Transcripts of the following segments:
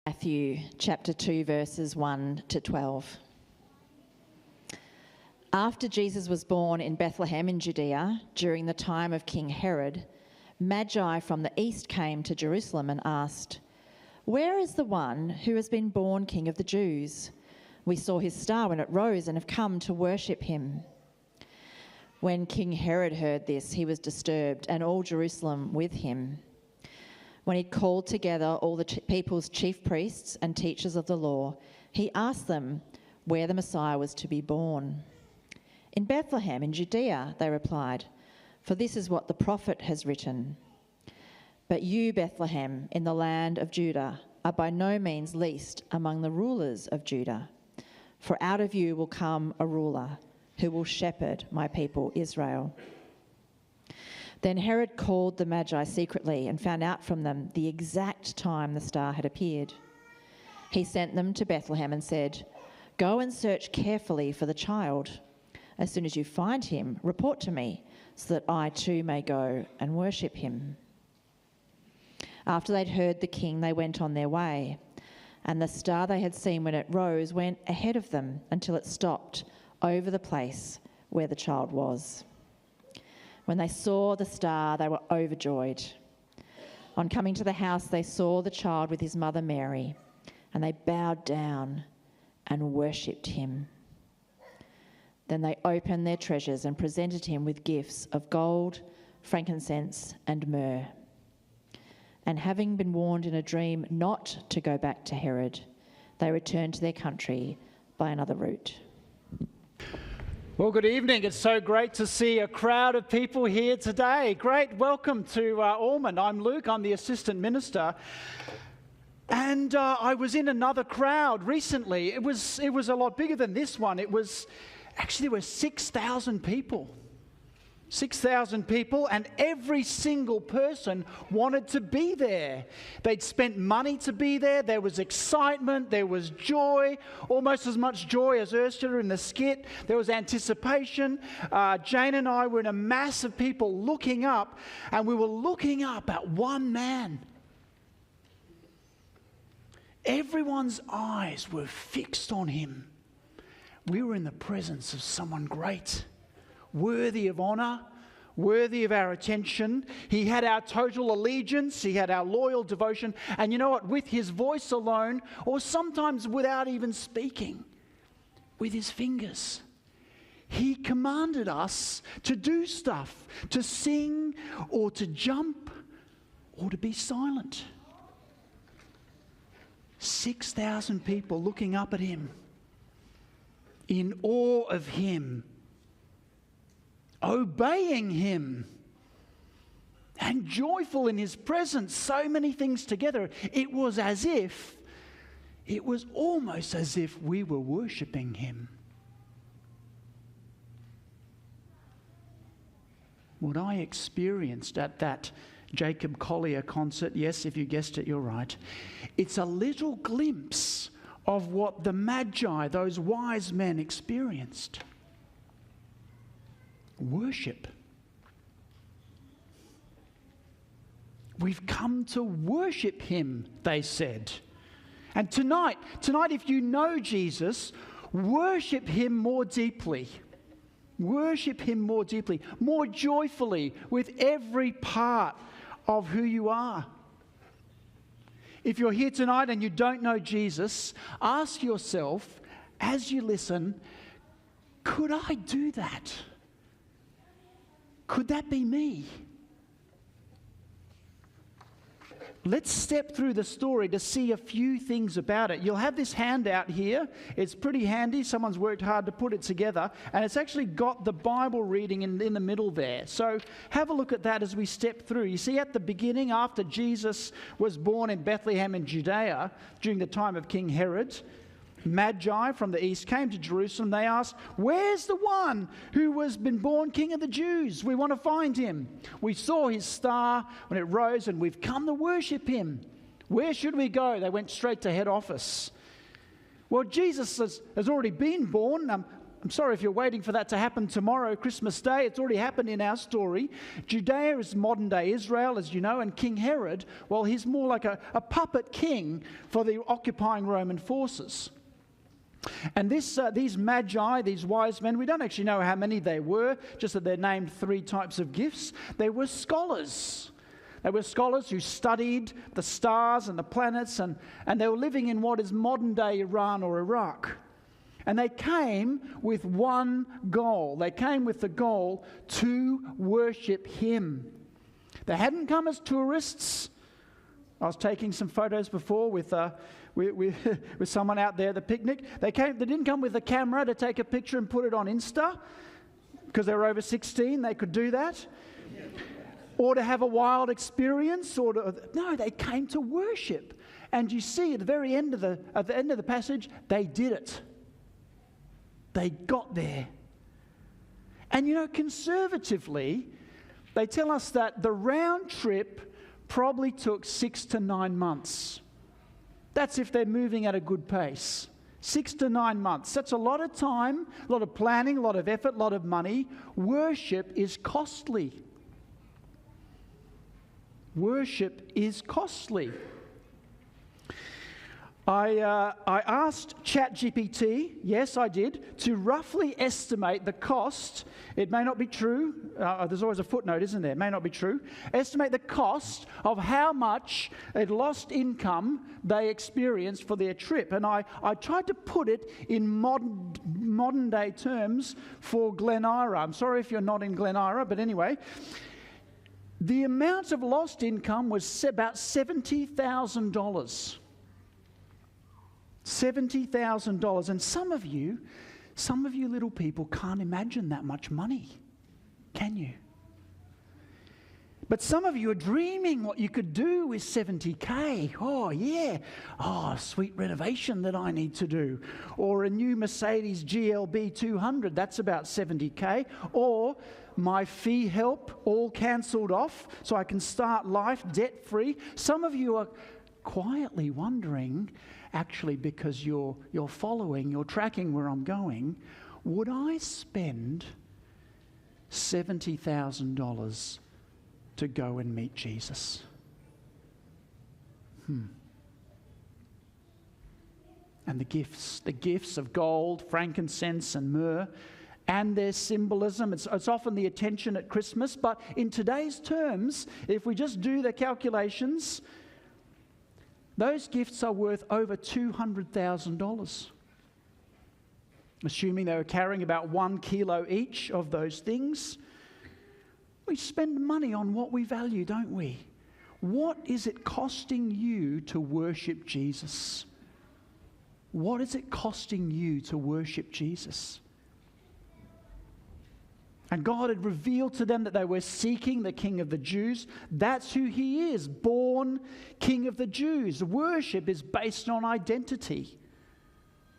Matthew chapter 2 verses 1 to 12. After Jesus was born in Bethlehem in Judea during the time of King Herod, Magi from the east came to Jerusalem and asked, "Where is the one who has been born King of the Jews? We saw his star when it rose and have come to worship him." When King Herod heard this, he was disturbed, and all Jerusalem with him. When he'd called together all the people's chief priests and teachers of the law, he asked them where the Messiah was to be born. "In Bethlehem in Judea," they replied, "for this is what the prophet has written. But you, Bethlehem, in the land of Judah, are by no means least among the rulers of Judah. For out of you will come a ruler who will shepherd my people Israel." Then Herod called the Magi secretly and found out from them the exact time the star had appeared. He sent them to Bethlehem and said, "Go and search carefully for the child. As soon as you find him, report to me, so that I too may go and worship him." After they'd heard the king, they went on their way, and the star they had seen when it rose went ahead of them until it stopped over the place where the child was. When they saw the star, they were overjoyed. On coming to the house, they saw the child with his mother Mary, and they bowed down and worshipped him. Then they opened their treasures and presented him with gifts of gold, frankincense, and myrrh. And having been warned in a dream not to go back to Herod, they returned to their country by another route. Well, good evening. It's so great to see a crowd of people here today. Great welcome to Ormond. I'm Luke. I'm the assistant minister. And I was in another crowd recently. It was a lot bigger than this one. There were 6,000 people. 6,000 people, and every single person wanted to be there. They'd spent money to be there. There was excitement. There was joy, almost as much joy as Ursula in the skit. There was anticipation. Jane and I were in a mass of people looking up, and we were looking up at one man. Everyone's eyes were fixed on him. We were in the presence of someone great, worthy of honour, worthy of our attention. He had our total allegiance. He had our loyal devotion. And you know what? With his voice alone, or sometimes without even speaking, with his fingers, he commanded us to do stuff, to sing or to jump or to be silent. 6,000 people looking up at him, in awe of him, obeying him, and joyful in his presence. So many things together. It was almost as if we were worshipping him. What I experienced at that Jacob Collier concert, yes, if you guessed it, you're right. It's a little glimpse of what the Magi, those wise men, experienced. Worship. We've come to worship him, they said. And tonight, if you know Jesus, worship him more deeply. Worship him more deeply, more joyfully, with every part of who you are. If you're here tonight and you don't know Jesus, ask yourself as you listen, could I do that? Could that be me? Let's step through the story to see a few things about it. You'll have this handout here. It's pretty handy. Someone's worked hard to put it together. And it's actually got the Bible reading in the middle there. So have a look at that as we step through. You see, at the beginning, after Jesus was born in Bethlehem in Judea during the time of King Herod, Magi from the east came to Jerusalem. They asked, "Where's the one who has been born King of the Jews? We want to find him. We saw his star when it rose and we've come to worship him. Where should we go?" They went straight to head office. Well, Jesus has already been born. I'm sorry if you're waiting for that to happen tomorrow, Christmas Day. It's already happened in our story. Judea is modern-day Israel, as you know, and King Herod, well, he's more like a puppet king for the occupying Roman forces. And these magi, these wise men, we don't actually know how many they were, just that they're named 3 types of gifts. They were scholars. They were scholars who studied the stars and the planets, and they were living in what is modern-day Iran or Iraq. And they came with one goal. They came with the goal to worship him. They hadn't come as tourists. I was taking some photos before with someone out there at the picnic. They didn't come with a camera to take a picture and put it on Insta, because they were over 16. They could do that. Or to have a wild experience. No, they came to worship. And you see at the very end of the passage, they did it. They got there. And you know, conservatively, they tell us that the round trip probably took 6 to 9 months. That's if they're moving at a good pace. 6 to 9 months. That's a lot of time, a lot of planning, a lot of effort, a lot of money. Worship is costly. Worship is costly. I asked ChatGPT, yes I did, to roughly estimate the cost. It may not be true. There's always a footnote, isn't there? It may not be true. Estimate the cost of how much a lost income they experienced for their trip. And I tried to put it in modern day terms for Glen Ira. I'm sorry if you're not in Glen Ira, but anyway. The amount of lost income was about $70,000. $70,000. And some of you little people can't imagine that much money, can you? But some of you are dreaming what you could do with 70K. Oh, yeah. Oh, a sweet renovation that I need to do. Or a new Mercedes GLB 200, that's about 70K. Or my fee help all cancelled off so I can start life debt-free. Some of you are quietly wondering, actually, because you're following, you're tracking where I'm going, would I spend $70,000 to go and meet Jesus? And the gifts of gold, frankincense and myrrh, and their symbolism. It's often the attention at Christmas, but in today's terms, if we just do the calculations, those gifts are worth over $200,000. Assuming they were carrying about 1 kilo each of those things. We spend money on what we value, don't we? What is it costing you to worship Jesus? What is it costing you to worship Jesus? And God had revealed to them that they were seeking the King of the Jews. That's who he is, born King of the Jews. Worship is based on identity.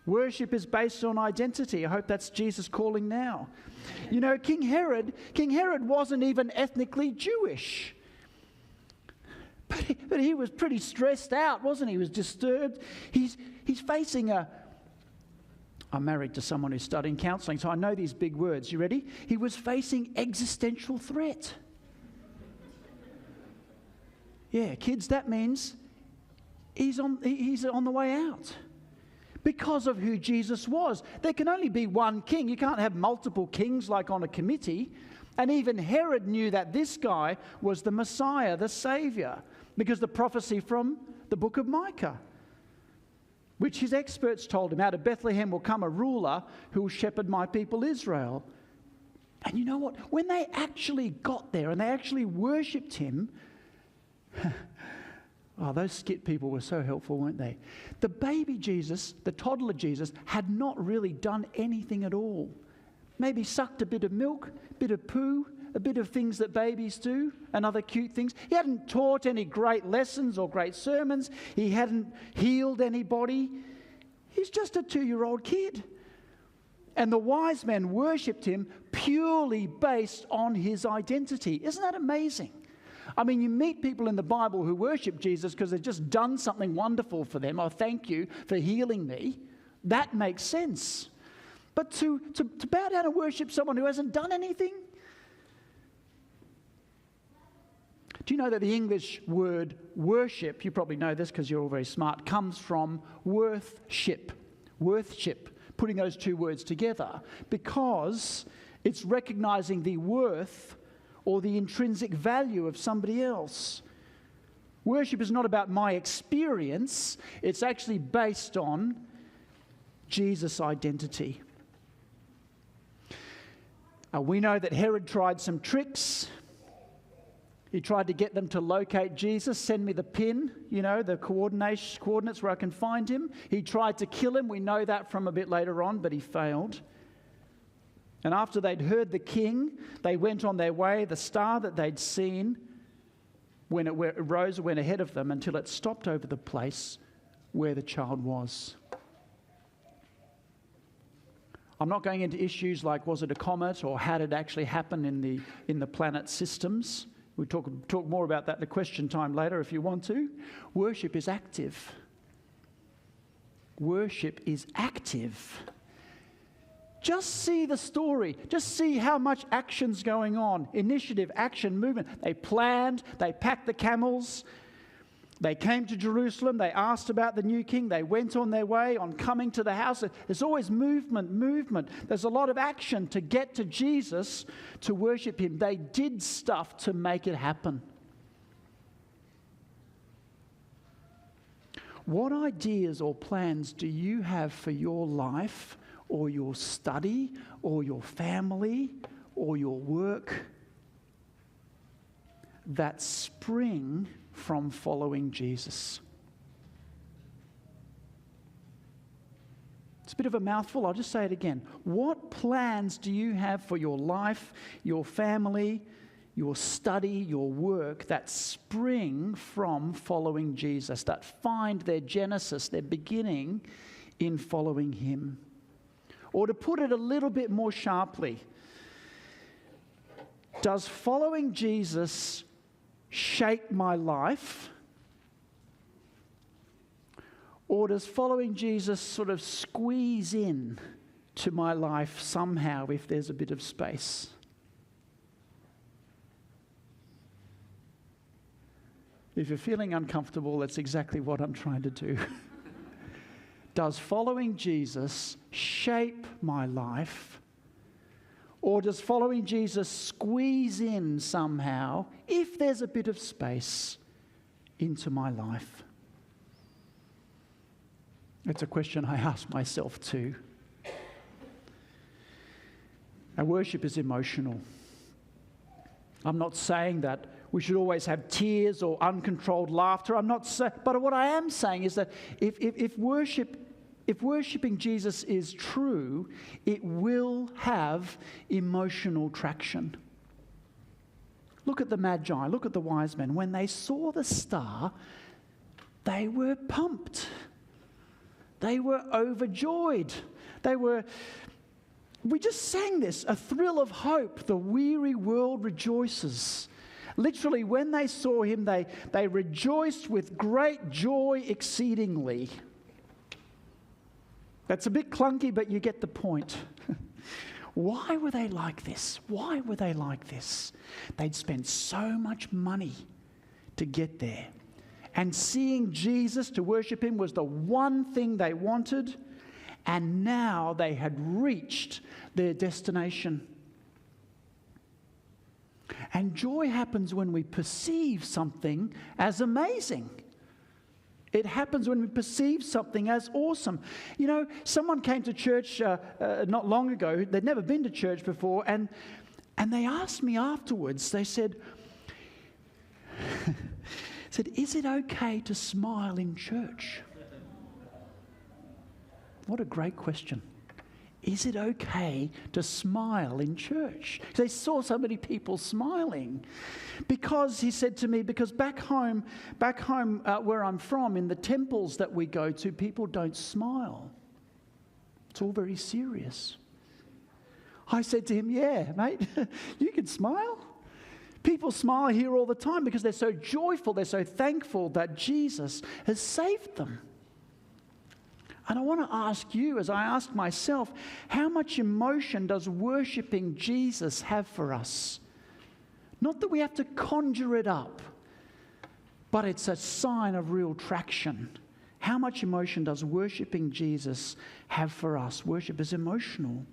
Worship is based on identity. I hope that's Jesus calling now. You know, King Herod wasn't even ethnically Jewish. But he was pretty stressed out, wasn't he? He was disturbed. He's facing I'm married to someone who's studying counselling, so I know these big words. You ready? He was facing existential threat. Yeah, kids, that means he's on the way out. Because of who Jesus was. There can only be one king. You can't have multiple kings like on a committee. And even Herod knew that this guy was the Messiah, the Saviour, because the prophecy from the book of Micah, which his experts told him, out of Bethlehem will come a ruler who will shepherd my people Israel. And you know what? When they actually got there and they actually worshipped him, those skit people were so helpful, weren't they? The baby Jesus, the toddler Jesus, had not really done anything at all. Maybe sucked a bit of milk, a bit of poo, a bit of things that babies do, and other cute things. He hadn't taught any great lessons or great sermons. He hadn't healed anybody. He's just a 2-year-old kid. And the wise men worshipped him purely based on his identity. Isn't that amazing? I mean, you meet people in the Bible who worship Jesus because they've just done something wonderful for them. Oh, thank you for healing me. That makes sense. But to bow down and worship someone who hasn't done anything? Do you know that the English word worship, you probably know this because you're all very smart, comes from worthship, putting those two words together, because it's recognizing the worth or the intrinsic value of somebody else. Worship is not about my experience, it's actually based on Jesus' identity. We know that Herod tried some tricks. He tried to get them to locate Jesus, send me the pin, the coordinates where I can find him. He tried to kill him. We know that from a bit later on, but he failed. And after they'd heard the king, they went on their way. The star that they'd seen, when it rose, went ahead of them until it stopped over the place where the child was. I'm not going into issues like was it a comet or how did it actually happen in the planet systems. We'll talk more about that in the question time later if you want to. Worship is active. Worship is active. Just see the story. Just see how much action's going on. Initiative, action, movement. They planned, they packed the camels. They came to Jerusalem. They asked about the new king. They went on their way. On coming to the house, there's always movement. There's a lot of action to get to Jesus, to worship him. They did stuff to make it happen. What ideas or plans do you have for your life or your study or your family or your work that spring from following Jesus? It's a bit of a mouthful. I'll just say it again. What plans do you have for your life, your family, your study, your work that spring from following Jesus, that find their genesis, their beginning in following him? Or to put it a little bit more sharply, does following Jesus shape my life? Or does following Jesus sort of squeeze in to my life somehow if there's a bit of space? If you're feeling uncomfortable, that's exactly what I'm trying to do. Does following Jesus shape my life? Or does following Jesus squeeze in somehow, if there's a bit of space, into my life? It's a question I ask myself too. Our worship is emotional. I'm not saying that we should always have tears or uncontrolled laughter. But what I am saying is that if worshiping Jesus is true, it will have emotional traction. Look at the Magi, look at the wise men. When they saw the star, they were pumped. They were overjoyed. We just sang this, a thrill of hope. The weary world rejoices. Literally, when they saw him, they rejoiced with great joy exceedingly. That's a bit clunky, but you get the point. Why were they like this? Why were they like this? They'd spent so much money to get there. And seeing Jesus, to worship him, was the one thing they wanted. And now they had reached their destination. And joy happens when we perceive something as amazing. It happens when we perceive something as awesome. You know, someone came to church not long ago. They'd never been to church before. And they asked me afterwards, they said, is it okay to smile in church? What a great question. Is it okay to smile in church? They saw so many people smiling. Because, he said to me, because back home where I'm from, in the temples that we go to, people don't smile. It's all very serious. I said to him, yeah, mate, you can smile. People smile here all the time because they're so joyful, they're so thankful that Jesus has saved them. And I want to ask you, as I ask myself, how much emotion does worshipping Jesus have for us? Not that we have to conjure it up, but it's a sign of real traction. How much emotion does worshipping Jesus have for us? Worship is emotional.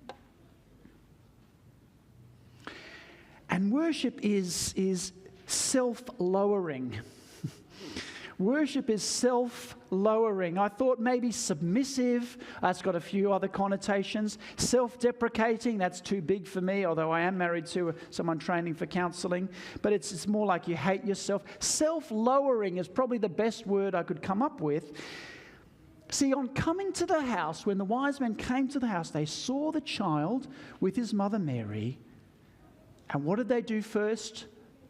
And worship is self-lowering. Worship is self-lowering. I thought maybe submissive. That's got a few other connotations. Self-deprecating, that's too big for me, although I am married to someone training for counselling. But it's more like you hate yourself. Self-lowering is probably the best word I could come up with. See, on coming to the house, when the wise men came to the house, they saw the child with his mother Mary. And what did they do first?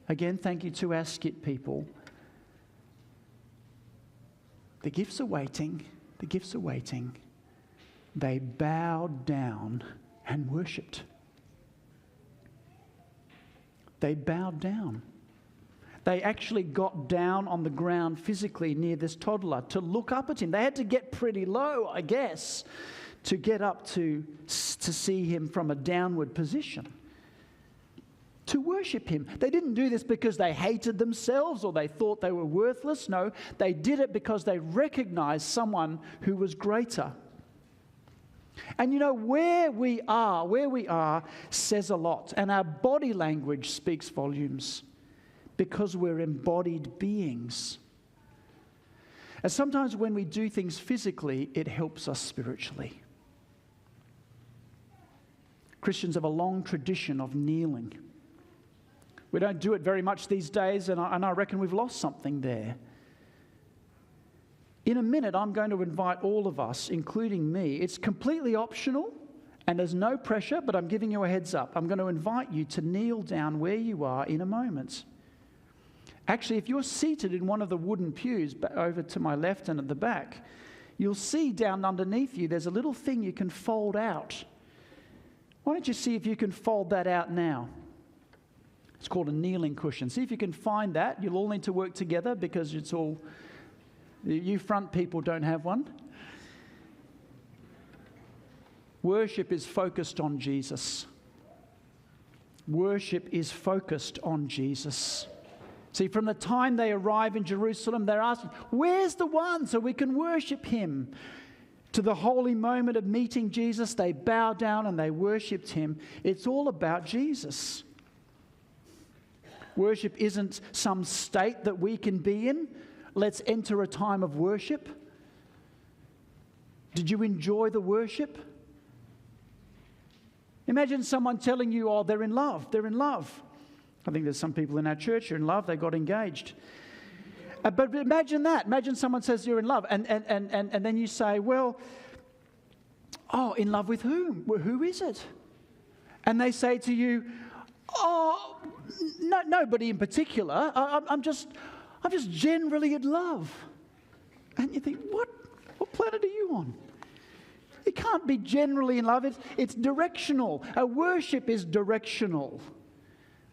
Again, thank you to our skit people. The gifts are waiting. The gifts are waiting. They bowed down and worshipped. They bowed down. They actually got down on the ground physically near this toddler to look up at him. They had to get pretty low, I guess, to get up to see him from a downward position. To worship him. They didn't do this because they hated themselves or they thought they were worthless. No, they did it because they recognized someone who was greater. And you know, where we are says a lot. And our body language speaks volumes because we're embodied beings. And sometimes when we do things physically, it helps us spiritually. Christians have a long tradition of kneeling. We don't do it very much these days, and I reckon we've lost something there. In a minute, I'm going to invite all of us, including me. It's completely optional, and there's no pressure, but I'm giving you a heads up. I'm going to invite you to kneel down where you are in a moment. Actually, if you're seated in one of the wooden pews over to my left and at the back, you'll see down underneath you there's a little thing you can fold out. Why don't you see if you can fold that out now? It's called a kneeling cushion. See if you can find that. You'll all need to work together because it's all... You front people don't have one. Worship is focused on Jesus. Worship is focused on Jesus. See, from the time they arrive in Jerusalem, they're asking, where's the one so we can worship him? To the holy moment of meeting Jesus, they bowed down and they worshipped him. It's all about Jesus. Worship isn't some state that we can be in. Let's enter a time of worship. Did you enjoy the worship? Imagine someone telling you, oh, they're in love. They're in love. I think there's some people in our church who are in love. They got engaged. But imagine that. Imagine someone says you're in love. And then you say, well, oh, in love with whom? Well, who is it? And they say to you, oh, no, nobody in particular. I'm just generally in love. And you think, what planet are you on? It can't be generally in love. It's directional. Our worship is directional.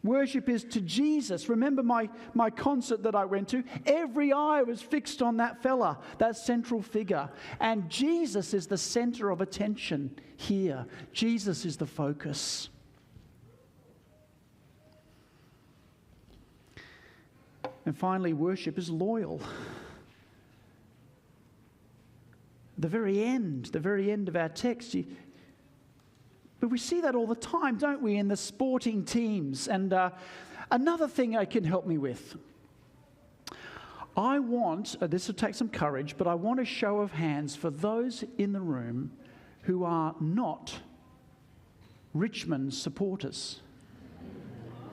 Worship is to Jesus. Remember my concert that I went to? Every eye was fixed on that fella, that central figure. And Jesus is the center of attention here. Jesus is the focus. And finally, worship is loyal. The very end of our text. But we see that all the time, don't we, in the sporting teams. And another thing I can help me with. I want, this will take some courage, but I want a show of hands for those in the room who are not Richmond supporters.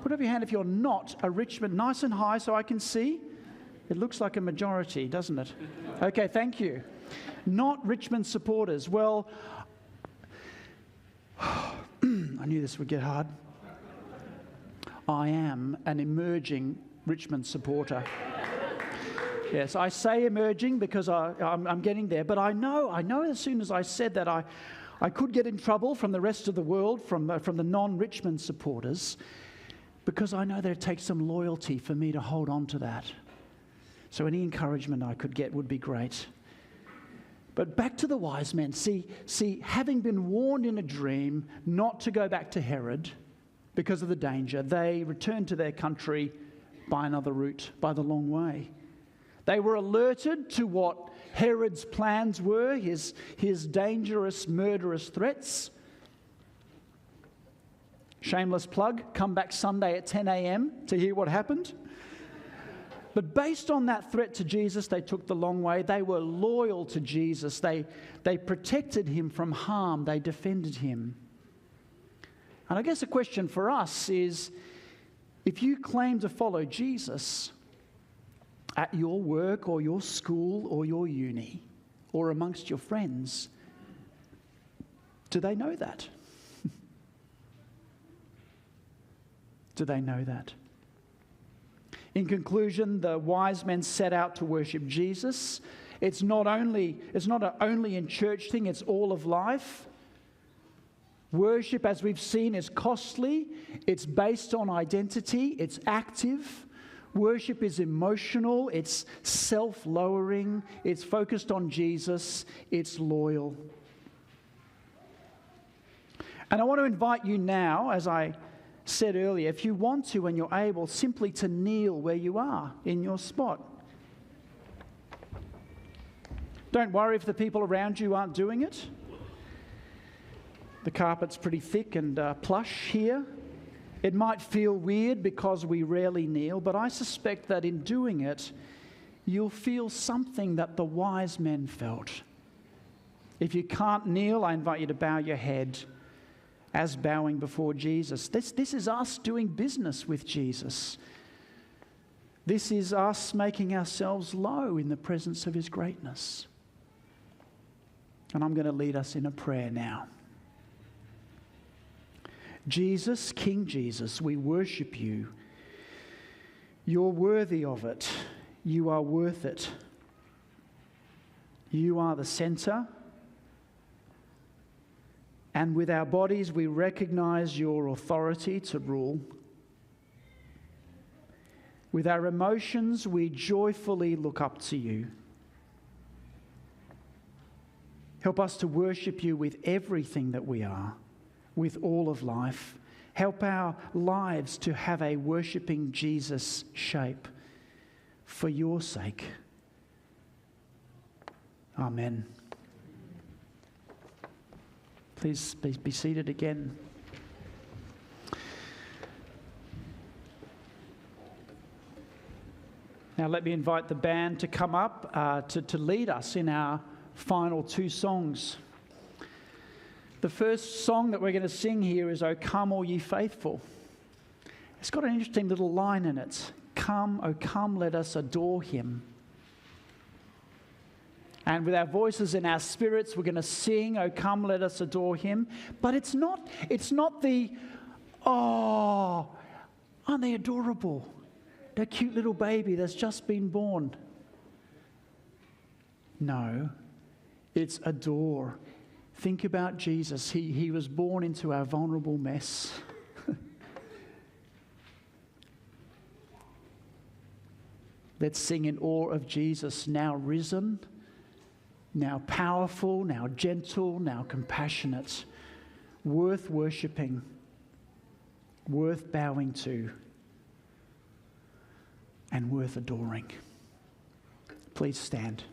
Put up your hand if you're not a Richmond, nice and high so I can see. It looks like a majority, doesn't it? Okay, thank you. Not Richmond supporters. Well, I knew this would get hard. I am an emerging Richmond supporter. Yes, I say emerging because I'm getting there, but I know as soon as I said that I could get in trouble from the rest of the world, from the non-Richmond supporters, because I know that it takes some loyalty for me to hold on to that. So any encouragement I could get would be great. But back to the wise men. See, having been warned in a dream not to go back to Herod because of the danger, they returned to their country by another route, by the long way. They were alerted to what Herod's plans were, his dangerous, murderous threats. Shameless plug, come back Sunday at 10 a.m. to hear what happened. But based on that threat to Jesus, they took the long way. They were loyal to Jesus. They protected him from harm. They defended him. And I guess a question for us is, if you claim to follow Jesus at your work or your school or your uni or amongst your friends, do they know that? Do they know that? In conclusion, the wise men set out to worship Jesus. It's not only in church thing, it's all of life. Worship, as we've seen, is costly. It's based on identity. It's active. Worship is emotional. It's self-lowering. It's focused on Jesus. It's loyal. And I want to invite you now, as I said earlier, if you want to and you're able, simply to kneel where you are in your spot. Don't worry if the people around you aren't doing it. The carpet's pretty thick and plush here. It might feel weird because we rarely kneel, but I suspect that in doing it, you'll feel something that the wise men felt. If you can't kneel, I invite you to bow your head as bowing before Jesus. This is us doing business with Jesus. This is us making ourselves low in the presence of his greatness. And I'm going to lead us in a prayer now. Jesus, King Jesus, we worship you. You're worthy of it. You are worth it. You are the center. And with our bodies, we recognize your authority to rule. With our emotions, we joyfully look up to you. Help us to worship you with everything that we are, with all of life. Help our lives to have a worshiping Jesus shape for your sake. Amen. Please be seated again. Now let me invite the band to come up to lead us in our final two songs. The first song that we're going to sing here is "O Come All Ye Faithful." It's got an interesting little line in it. Come, O come, let us adore him. And with our voices and our spirits, we're going to sing, "O come, let us adore him." But it's not the, oh, aren't they adorable? That cute little baby that's just been born. No, it's adore. Think about Jesus. He was born into our vulnerable mess. Let's sing in awe of Jesus, now risen, now powerful, now gentle, now compassionate, worth worshipping, worth bowing to, and worth adoring. Please stand.